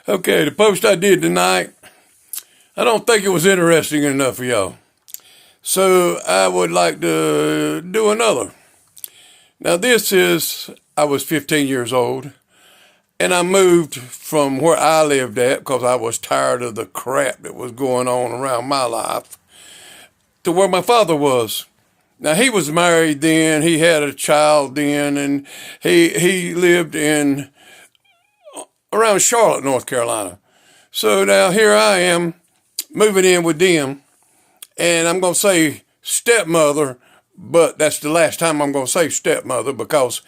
Okay, the post I did tonight, I don't think it was interesting enough for y'all. So I would like to do another. Now I was 15 years old, and I moved from where I lived at because I was tired of the crap that was going on around my life to where my father was. Now he was married then, he had a child then, and he lived in around Charlotte, North Carolina. So now here I am moving in with them, and I'm going to say stepmother, but that's the last time I'm going to say stepmother, because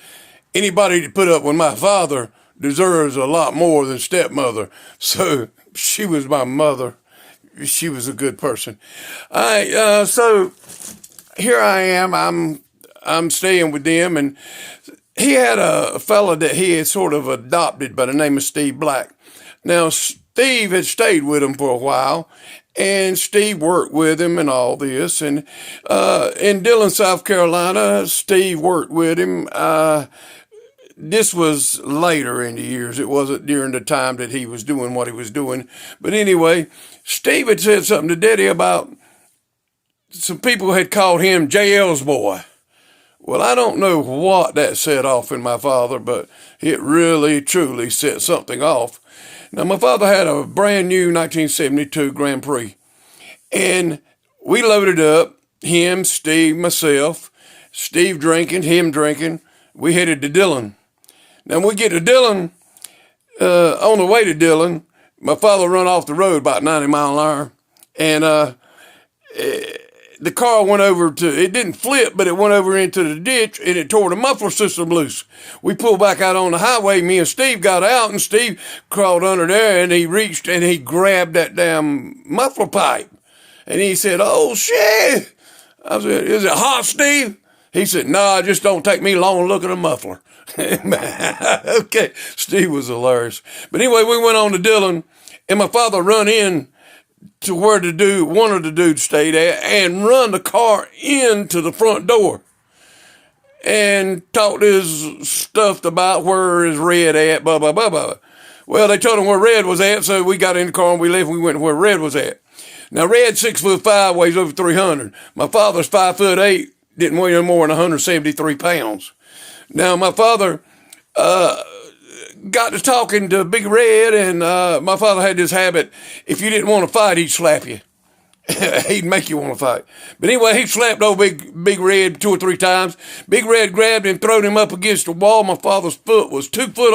anybody that put up with my father deserves a lot more than stepmother. So she was my mother. She was a good person. So here I am. I'm staying with them, and he had a fella that he had sort of adopted by the name of Steve Black. Now, Steve had stayed with him for a while, and Steve worked with him and all this. And in Dillon, South Carolina, Steve worked with him. This was later in the years. It wasn't during the time that he was doing what he was doing. But anyway, Steve had said something to Daddy about some people had called him JL's boy. Well, I don't know what that set off in my father, but it really, truly set something off. Now, my father had a brand new 1972 Grand Prix, and we loaded up, him, Steve, myself, Steve drinking, him drinking. We headed to Dillon. Now, when we get to Dillon, on the way to Dillon, my father run off the road about 90 miles an hour, and the car went over it didn't flip, but it went over into the ditch, and it tore the muffler system loose. We pulled back out on the highway. Me and Steve got out, and Steve crawled under there, and he reached and he grabbed that damn muffler pipe. And he said, "Oh, shit." I said, "Is it hot, Steve?" He said, "No, just don't take me long to look at a muffler." Okay, Steve was hilarious. But anyway, we went on to Dillon, and my father run in to where one of the dudes stayed at, and run the car into the front door and talked his stuff about where is Red at, blah, blah, blah, blah. Well, they told him where Red was at, so we got in the car and we left and we went where Red was at. Now, Red's 6'5", weighs over 300. My father's 5'8", didn't weigh no more than 173 pounds. Now, my father got to talking to Big Red, and my father had this habit: if you didn't want to fight, he'd slap you. He'd make you want to fight. But anyway, he slapped old Big Red 2 or 3 times. Big Red grabbed him, throwed him up against the wall. My father's foot was 2 foot